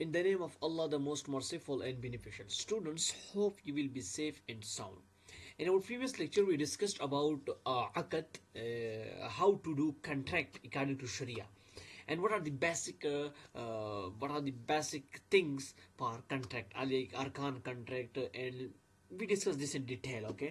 In the name of Allah, the most merciful and beneficial. Students, hope you will be safe and sound. In our previous lecture, we discussed about aqd, how to do contract according to Sharia, and what are the basic things for contract, like arkan contract, and we discussed this in detail. Okay,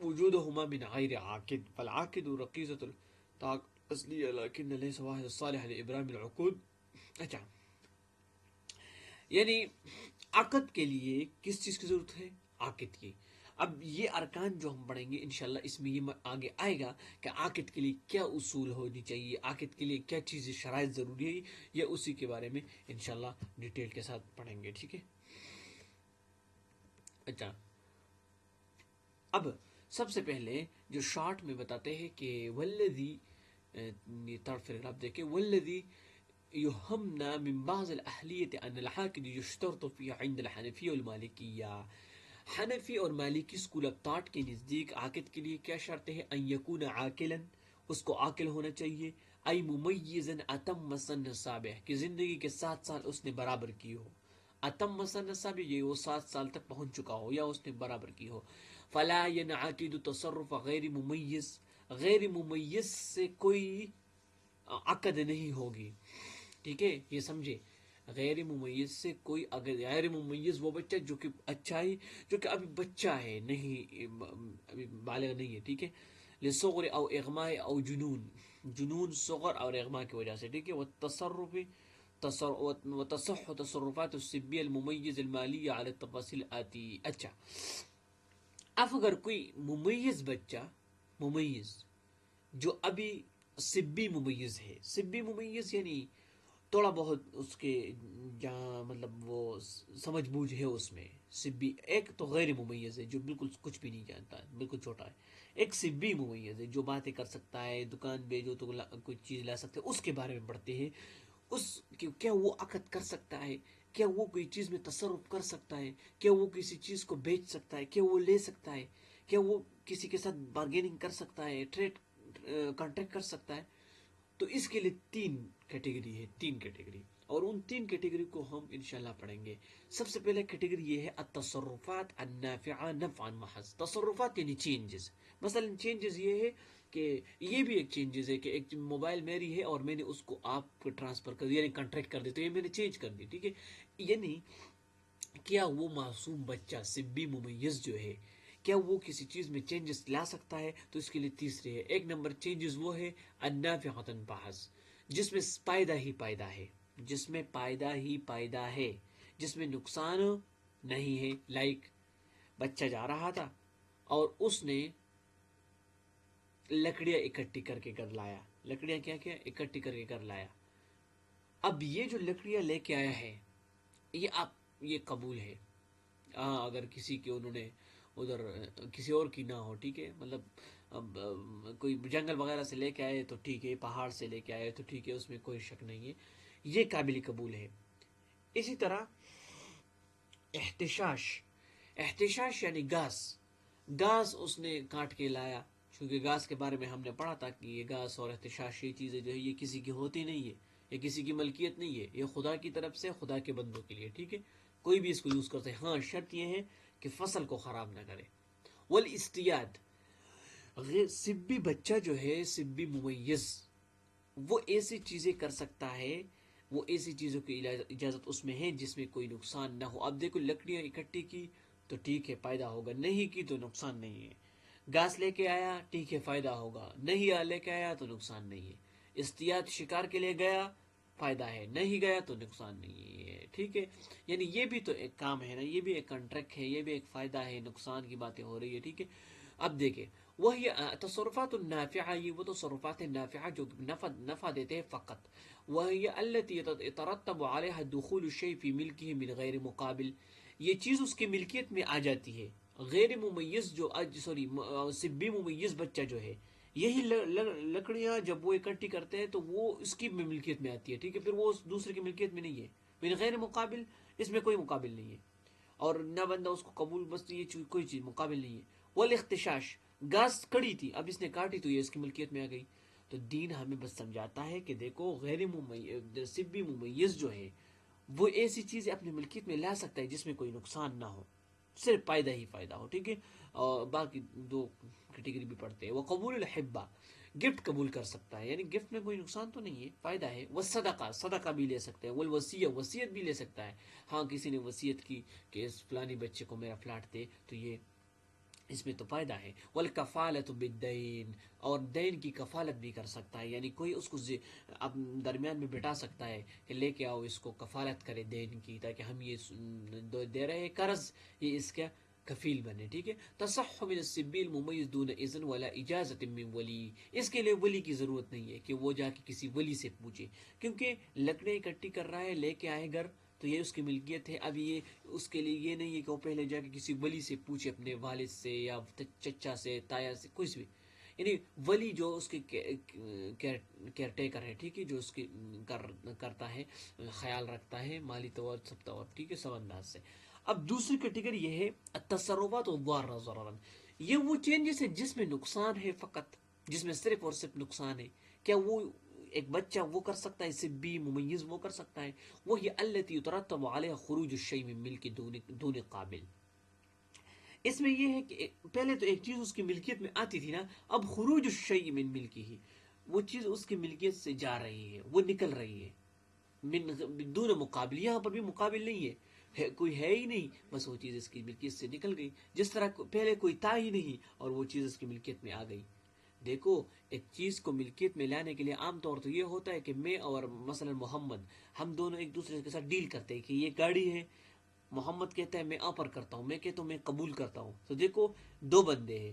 وجودهما من غير عاقد فالعاقد رقيزة الأصلية لكن ليس واحد الصالح لإبرام العقود. اچھا, یعنی عقد کے لیے کس چیز کی ضرورت ہے؟ عاقد کی. اب یہ ارکان جو ہم پڑھیں گے انشاءاللہ اس میں یہ آگے آئے گا کہ عاقد کے لیے کیا اصول ہونی چاہیے, عاقد کے لیے کیا چیزیں شرائط ضروری ہے, یا اسی کے بارے میں انشاءاللہ ڈیٹیل کے ساتھ پڑھیں گے. ٹھیک ہے, اچھا اب سب سے پہلے جو شارٹ میں بتاتے ہیں کہ والذی, طرف آپ دیکھیں, والذی يهمنا من بعض الأهلية أن العاقد يشترط فيه عند الحنفية والمالكية. حنفی اور مالکی اسکول آف تھاٹ کے نزدیک عاقد کے لیے کیا شرط ہے؟ ان یکون عاقلا, اس کو عاقل ہونا چاہیے, ای ممیزا اتم سن نصابہ, کہ زندگی کے 7 سال اس نے برابر کی ہو. اتم سن نصابہ, یہ وہ 7 سال تک پہنچ چکا ہو یا اس نے برابر کی ہو. فلا ينعقد تصرف غیر ممیز, غیر ممیز سے کوئی عقد نہیں ہوگی. ٹھیک ہے, یہ سمجھے, غیر ممیز سے کوئی, اگر غیر ممیز وہ بچہ جو کہ اچھا ہے, جو کہ ابھی بچہ ہے, نہیں ابھی بالغ نہیں ہے. ٹھیک ہے, لصغر او اغماء او جنون, جنون صغر اور اغماء کی وجہ سے. ٹھیک ہے, والتصرف وتصح تصرفات السبی الممیز المالی علی التفاصیل آتی. اچھا, اب اگر کوئی ممیز بچہ, ممیز جو ابھی سبی ممیز ہے, سبی ممیز یعنی تھوڑا بہت اس کے جہاں مطلب وہ سمجھ بوجھ ہے اس میں. سبی ایک تو غیر ممیز ہے جو بالکل کچھ بھی نہیں جانتا ہے, بالکل چھوٹا ہے. ایک سبی ممیز ہے جو باتیں کر سکتا ہے, دکان پہ جو تو کوئی چیز لا سکتے, اس کے بارے میں پڑھتے ہیں. اس کیا وہ عقد کر سکتا ہے, کیا وہ کوئی چیز میں تصرف کر سکتا ہے, کیا وہ کسی چیز کو بیچ سکتا ہے, کیا وہ لے سکتا ہے, کیا وہ کسی کے ساتھ بارگیننگ کر سکتا ہے, ٹریڈ کانٹریکٹ کر سکتا ہے. تو اس کے لیے 3 کیٹیگری ہے, 3 کیٹیگری, اور ان 3 کیٹیگری کو ہم انشاءاللہ پڑھیں گے. سب سے پہلے کیٹیگری یہ ہے التصرفات النافعہ نفعا محض. تصرفات یعنی چینجز. مثلا چینجز یہ ہے کہ یہ بھی ایک چینجز ہے کہ ایک موبائل میری ہے اور میں نے اس کو آپ کو ٹرانسفر کر دیا, یعنی کانٹریکٹ کر دی, تو یہ میں نے چینج کر دی. ٹھیک ہے, یعنی کیا وہ معصوم بچہ سبی ممیز جو ہے, کیا وہ کسی چیز میں چینجز لا سکتا ہے؟ تو اس کے لیے تیسرے ہے. ایک نمبر چینجز وہ ہے النافعۃ محض, جس میں فائدہ ہی فائدہ ہے, جس میں فائدہ ہی فائدہ ہے, جس میں نقصان نہیں ہے. لائک بچہ جا رہا تھا اور اس نے لکڑیاں اکٹھی کر کے گھر لایا, لکڑیاں کیا کیا اکٹھی کر کے گھر لایا. اب یہ جو لکڑیاں لے کے آیا ہے یہ آپ, یہ قبول ہے. اگر کسی کے انہوں نے ادھر کسی اور کی نہ ہو, ٹھیک ہے, مطلب اب کوئی جنگل وغیرہ سے لے کے آئے تو ٹھیک ہے, پہاڑ سے لے کے آئے تو ٹھیک ہے, اس میں کوئی شک نہیں ہے, یہ قابل قبول ہے. اسی طرح احتشاش, احتشاش یعنی گھاس, گھاس اس نے کاٹ کے لایا, کیونکہ گھاس کے بارے میں ہم نے پڑھا تھا کہ یہ گھاس اور احتشاش یہ چیزیں جو ہے یہ کسی کی ہوتی نہیں ہے, یہ کسی کی ملکیت نہیں ہے, یہ خدا کی طرف سے خدا کے بندوں کے لیے. ٹھیک ہے, کوئی بھی اس کو یوز کرتے ہیں. ہاں شرط یہ ہے کہ فصل کو خراب نہ کرے. والاستیاد, سبی بچہ جو ہے, سبی ممیز, وہ ایسی چیزیں کر سکتا ہے, وہ ایسی چیزوں کی اجازت اس میں ہے جس میں کوئی نقصان نہ ہو. اب دیکھو لکڑیاں اکٹھی کی تو ٹھیک ہے فائدہ ہوگا, نہیں کی تو نقصان نہیں ہے. گھاس لے کے آیا ٹھیک ہے فائدہ ہوگا, نہیں لے کے آیا تو نقصان نہیں ہے. اصطیاد شکار کے لیے گیا فائدہ ہے, نہیں گیا تو نقصان نہیں ہے. ٹھیک ہے, یعنی یہ بھی تو ایک کام ہے نا, یہ بھی ایک کنٹریکٹ ہے, یہ بھی ایک فائدہ ہے, نقصان کی باتیں ہو رہی ہے. ٹھیک ہے, اب دیکھیں وہی تصرفات النافعہ, یہ وہ تصرفات نافعہ جو نفع دیتے ہیں فقط. وہی التي يترتب عليها دخول الشيء في ملكه من غیر مقابل, یہ چیز اس کی ملکیت میں آ جاتی ہے غیر ممیز, جو سبی ممیز بچہ جو ہے, یہی لکڑیاں جب وہ اکٹھی کرتے ہیں تو وہ اس کی ملکیت میں آتی ہے. ٹھیک ہے, پھر وہ دوسرے کی ملکیت میں نہیں ہے. من غیر مقابل, اس میں کوئی مقابل نہیں ہے اور نہ بندہ اس کو قبول, بس یہ کوئی چیز مقابل نہیں ہے. والاختشاش, گھاس کڑی تھی اب اس نے کاٹی تو یہ اس کی ملکیت میں آ گئی. تو دین ہمیں بس سمجھاتا ہے کہ دیکھو غیر سبی ممیز جو ہے وہ ایسی چیزیں اپنی ملکیت میں لا سکتا ہے جس میں کوئی نقصان نہ ہو, صرف فائدہ ہی فائدہ ہو. ٹھیک ہے, اور باقی دو کیٹیگری بھی پڑھتے ہیں. وہ قبول الحبہ, گفٹ قبول کر سکتا ہے, یعنی گفٹ میں کوئی نقصان تو نہیں ہے, فائدہ ہے. وہ صدقہ, صدقہ بھی لے سکتا ہے. وہ وصیہ, وصیت بھی لے سکتا ہے. ہاں کسی نے وصیت کی کہ اس فلانی بچے کو میرا فلاٹ دے, تو یہ اس میں تو فائدہ ہے. والکفالۃ بالدین, اور دین کی کفالت بھی کر سکتا ہے, یعنی کوئی اس کو اب درمیان میں بٹا سکتا ہے کہ لے کے آؤ اس کو کفالت کرے دین کی, تاکہ ہم یہ دے رہے قرض, یہ اس کا کفیل بنے. ٹھیک ہے, تصح من السبی الممیز دون اذن ولا اجازت من ولی, اس کے لیے ولی کی ضرورت نہیں ہے کہ وہ جا کے کسی ولی سے پوچھے, کیونکہ لکڑیں اکٹھی کر رہا ہے, لے کے آئے گھر تو یہ اس کی ملکیت ہے. اب یہ اس کے لیے یہ نہیں ہے کہ وہ پہلے جا کے کسی ولی سے پوچھے, اپنے والد سے یا چچا سے, تایا سے, کچھ بھی. یعنی ولی جو اس کے کیئر ٹیکر ہے, ٹھیک ہے, جو اس کی کرتا ہے, خیال رکھتا ہے مالی طور سب طور, ٹھیک ہے, سب انداز سے. اب دوسری کیٹیگری یہ ہے التصرفات الضارہ ضررا, یہ وہ چینجز ہے جس میں نقصان ہے فقط, جس میں صرف اور صرف نقصان ہے. کیا وہ ایک بچہ وہ کر سکتا ہے, سبی ممیز وہ کر سکتا ہے. وہی التي يترتب عليها خروج الشيء من ملک دون قابل, اس میں یہ ہے کہ پہلے تو ایک چیز اس کی ملکیت میں آتی تھی نا, اب خروج الشیء من ملکہ, وہ چیز اس کی ملکیت سے جا رہی ہے, وہ نکل رہی ہے, من دون مقابل, یہاں پر بھی مقابل نہیں ہے, کوئی ہے ہی نہیں, بس وہ چیز اس کی ملکیت سے نکل گئی. جس طرح پہلے کوئی تھا ہی نہیں اور وہ چیز اس کی ملکیت میں آ گئی. دیکھو ایک چیز کو ملکیت میں لانے کے لیے عام طور تو یہ ہوتا ہے کہ میں اور مثلا محمد, ہم دونوں ایک دوسرے کے ساتھ ڈیل کرتے ہیں کہ یہ گاڑی ہے, محمد کہتا ہے میں آفر کرتا ہوں, میں کہتا ہوں میں قبول کرتا ہوں. تو دیکھو دو بندے ہیں.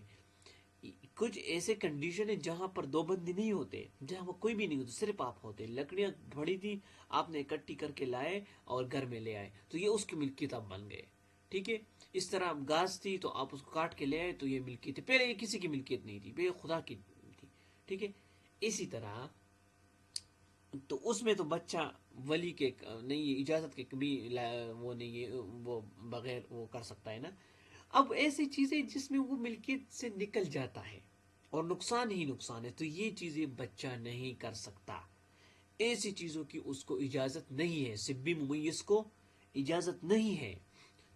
کچھ ایسے کنڈیشن ہیں جہاں پر دو بندے نہیں ہوتے, جہاں وہ کوئی بھی نہیں ہوتے, صرف آپ ہوتے. لکڑیاں پڑی تھی, آپ نے اکٹھی کر کے لائے اور گھر میں لے آئے, تو یہ اس کی ملکیت آپ بن گئے. ٹھیک ہے, اس طرح گھاس تھی تو آپ اس کو کاٹ کے لے آئے تو یہ ملکیت ہے. پہلے یہ کسی کی ملکیت نہیں تھی, پہلے خدا کی تھی. ٹھیک ہے, اسی طرح تو اس میں تو بچہ ولی کے نہیں ہے, اجازت کے کبھی وہ نہیں ہے, وہ بغیر وہ کر سکتا ہے نا. اب ایسی چیزیں جس میں وہ ملکیت سے نکل جاتا ہے اور نقصان ہی نقصان ہے, تو یہ چیزیں بچہ نہیں کر سکتا. ایسی چیزوں کی اس کو اجازت نہیں ہے, سبی ممیز کو اجازت نہیں ہے.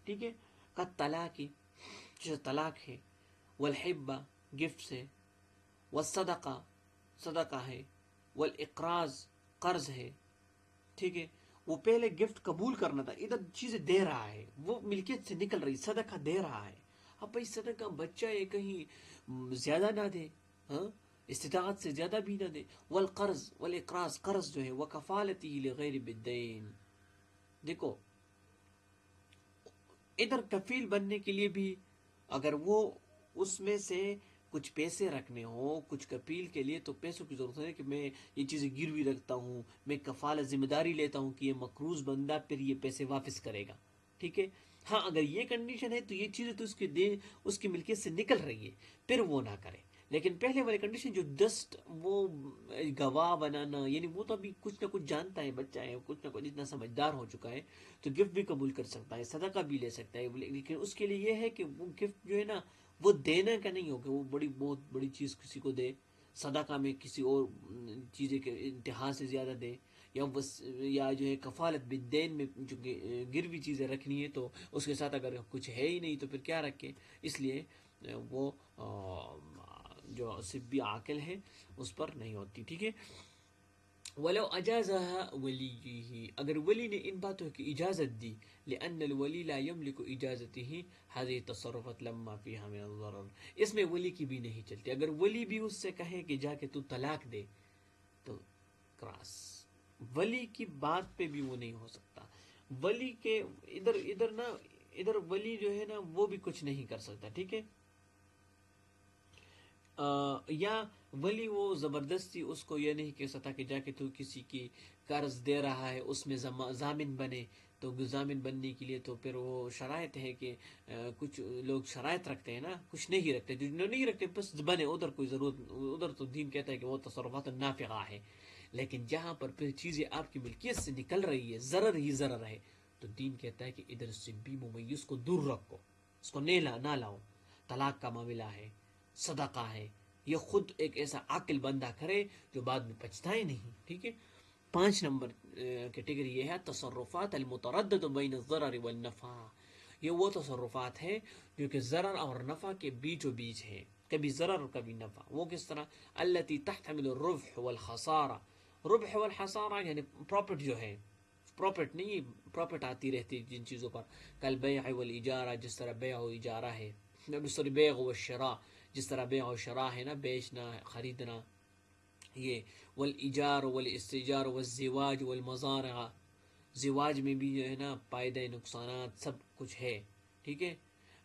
ٹھیک ہے, کا طلاق, جیسے طلاق ہے, والحبہ گفٹ ہے, والصدقہ صدقہ ہے, والاقراض قرض ہے. ٹھیک ہے, وہ پہلے گفٹ قبول کرنا تھا, ادھر چیزیں دے رہا ہے, وہ ملکیت سے نکل رہی, صدقہ دے رہا ہے. اب بھائی صدقہ بچہ یہ کہیں زیادہ نہ دے, ہاں استطاعت سے زیادہ بھی نہ دے. والقرض والاقراض, قرض جو ہے, وکفالتی لغیر بالدین. دیکھو ادھر کفیل بننے کے لیے بھی اگر وہ اس میں سے کچھ پیسے رکھنے ہوں, کچھ کفیل کے لیے, تو پیسوں کی ضرورت ہے کہ میں یہ چیزیں گروی رکھتا ہوں, میں کفالت ذمہ داری لیتا ہوں کہ یہ مقروض بندہ پھر یہ پیسے واپس کرے گا. ٹھیک ہے, ہاں اگر یہ کنڈیشن ہے تو یہ چیزیں تو اس کی ملکیت سے نکل رہی ہے, پھر وہ نہ کرے. لیکن پہلے والی کنڈیشن جو جسٹ وہ گواہ بنانا, یعنی وہ تو ابھی کچھ نہ کچھ جانتا ہے, بچہ ہے, کچھ نہ کچھ اتنا سمجھدار ہو چکا ہے, تو گفٹ بھی قبول کر سکتا ہے, صدقہ بھی لے سکتا ہے. لیکن اس کے لیے یہ ہے کہ وہ گفٹ جو ہے نا وہ دینے کا نہیں ہو کہ وہ بہت بڑی چیز کسی کو دے, صدقہ میں کسی اور چیزیں کے انتہا سے زیادہ دے, یا جو ہے کفالت بالدین میں جو گروی چیزیں رکھنی ہے تو اس کے ساتھ اگر کچھ ہے ہی نہیں تو پھر کیا رکھے. اس لیے وہ جو سبی عاقل ہے اس پر نہیں ہوتی. ٹھیک ہے, ولو اجازها ولیہ، اگر ولی نے ان باتوں کی اجازت دی، لان الولی لا يملك اجازته هذه التصرفات لما فيها من الضرر، اس میں ولی کی بھی نہیں چلتی، اگر ولی بھی اس سے کہے کہ جا کے تو طلاق دے تو کراس، ولی کی بات پہ بھی وہ نہیں ہو سکتا، ولی کے ادھر ادھر نا، ادھر ولی جو ہے نا وہ بھی کچھ نہیں کر سکتا، ٹھیک ہے، یا ولی وہ زبردستی اس کو یہ نہیں کہہ سکتا کہ جا کے تو کسی کی قرض دے رہا ہے اس میں ضامن بنے، تو ضامن بننے کے لیے تو پھر وہ شرائط ہے کہ کچھ لوگ شرائط رکھتے ہیں نا، کچھ نہیں رکھتے، جو نہیں رکھتے بس بنے، ادھر کوئی ضرورت، ادھر تو دین کہتا ہے کہ وہ تصرفات نافعہ ہے، لیکن جہاں پر پھر چیزیں آپ کی ملکیت سے نکل رہی ہے، ضرر ہی ضرر ہے، تو دین کہتا ہے کہ ادھر سے بھی ممیز کو دور رکھو، اس کو نہ لاؤ، طلاق کا معاملہ ہے، صدقہ ہے، یہ خود ایک ایسا عاقل بندہ کرے جو بعد میں پچھتائے نہیں، ٹھیک ہے۔ 5 نمبر کیٹیگری یہ ہے تصرفات المتردد بین الضرر والنفع، یہ وہ تصرفات ہے جو کہ ضرر اور نفع کے بیچ و بیچ ہے، کبھی ضرر اور کبھی نفع، وہ کس طرح، التي تحتمل الربح والخسارہ، ربح والخسارہ یعنی پروفٹ جو ہے، پروفٹ نہیں، پروفٹ آتی رہتی جن چیزوں پر، کل بیع والاجارہ، جس طرح بیع و اجارہ ہے، سوری بیع و شراء، جس طرح بیع و شراء ہے نا، بیچنا خریدنا، یہ والاجار والاستجار والزواج والمزارع، زواج میں بھی جو ہے نا فائدہ نقصانات سب کچھ ہے، ٹھیک ہے۔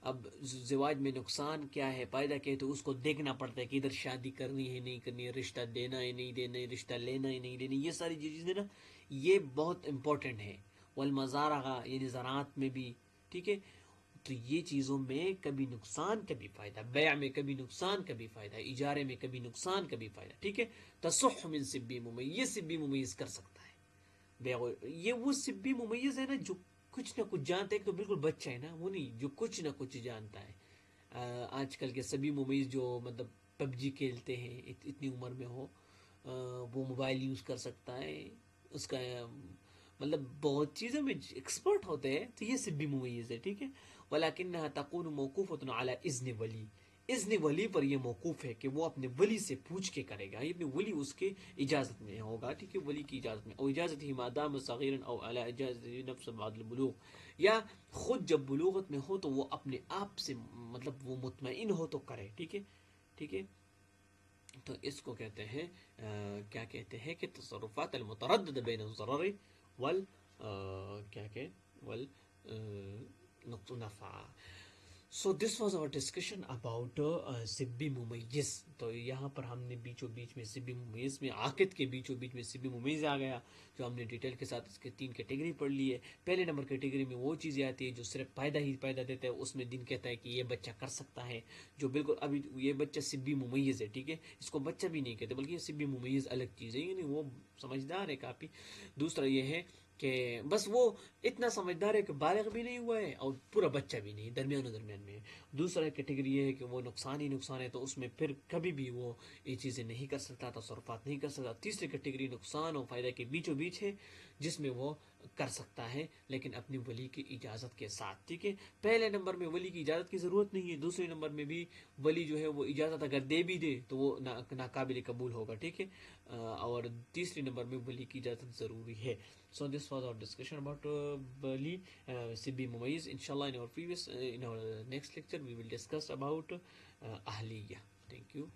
اب زواج میں نقصان کیا ہے، فائدہ کیا ہے، تو اس کو دیکھنا پڑتا ہے کہ ادھر شادی کرنی ہے نہیں کرنی ہے، رشتہ دینا ہے نہیں دینا ہے، رشتہ لینا ہے نہیں لینا، یہ ساری چیزیں نا یہ بہت امپورٹنٹ ہے، والمزارع یعنی زراعت میں بھی، ٹھیک ہے، تو یہ چیزوں میں کبھی نقصان کبھی فائدہ، بیع میں کبھی نقصان کبھی فائدہ، اجارے میں کبھی نقصان کبھی فائدہ، ٹھیک ہے۔ تصح من سبی ممیز، یہ سبی ممیز کر سکتا ہے، یہ وہ سبی ممیز ہے نا جو کچھ نہ کچھ جانتا ہے، ایک تو بالکل بچہ ہے نا، وہ نہیں جو کچھ نہ کچھ جانتا ہے، آج کل کے سبھی ممیز جو مطلب پب جی کھیلتے ہیں، اتنی عمر میں ہو، وہ موبائل یوز کر سکتا ہے، اس کا مطلب بہت چیزوں میں ایکسپرٹ ہوتے ہیں، تو یہ سبی ممیز ہے، ٹھیک ہے۔ ولیکنها تكون موقوفة على اذن ولی، اذن ولی پر یہ موقوف ہے کہ وہ اپنے ولی سے پوچھ کے کرے گا، یہ اپنے ولی اس کے اجازت میں ہوگا، ٹھیک ہے، ولی کی اجازت میں، او اجازت ہی مادام صغیرا او علی اجازت نفس بعد البلوغ، یا خود جب بلوغت میں ہو تو وہ اپنے آپ سے مطلب وہ مطمئن ہو تو کرے، ٹھیک ہے، ٹھیک ہے۔ تو اس کو کہتے ہیں کیا کہتے ہیں کہ تصرفات المتردد بین الضرر وال کیا کہ وال نفع۔ So this was our discussion about سبی ممیز، تو یہاں پر ہم نے بیچوں بیچ میں سبی ممیز میں عاقد کے بیچوں بیچ میں سبی ممیز آ گیا، جو ہم نے ڈیٹیل کے ساتھ اس کے 3 کیٹیگری پڑھ لی ہے۔ پہلے نمبر کیٹیگری میں وہ چیزیں آتی ہے جو صرف فائدہ ہی فائدہ دیتا ہے، اس میں دین کہتا ہے کہ یہ بچہ کر سکتا ہے، جو بالکل ابھی یہ بچہ سبی ممیز ہے، ٹھیک ہے، اس کو بچہ بھی نہیں کہتے بلکہ یہ سبی ممیز الگ چیز ہے، یعنی وہ سمجھدار ہے کافی۔ دوسرا یہ ہے کہ بس وہ اتنا سمجھدار ہے کہ بالغ بھی نہیں ہوا ہے اور پورا بچہ بھی نہیں، درمیان میں ہے۔ دوسرا کیٹیگری یہ ہے کہ وہ نقصان ہی نقصان ہے، تو اس میں پھر کبھی بھی وہ یہ چیزیں نہیں کر سکتا، تصرفات نہیں کر سکتا۔ تیسری کیٹیگری نقصان اور فائدہ کے بیچوں بیچ ہے، جس میں وہ کر سکتا ہے لیکن اپنی ولی کی اجازت کے ساتھ، ٹھیک ہے۔ پہلے نمبر میں ولی کی اجازت کی ضرورت نہیں ہے، دوسرے نمبر میں بھی ولی جو ہے وہ اجازت اگر دے بھی دے تو وہ ناقابل قبول ہوگا، ٹھیک ہے، اور تیسری نمبر میں ولی کی اجازت ضروری ہے۔ So this was our discussion about Bali Sibi Mumayyiz. Inshallah, in our next lecture, we will discuss about Ahliya. Thank you.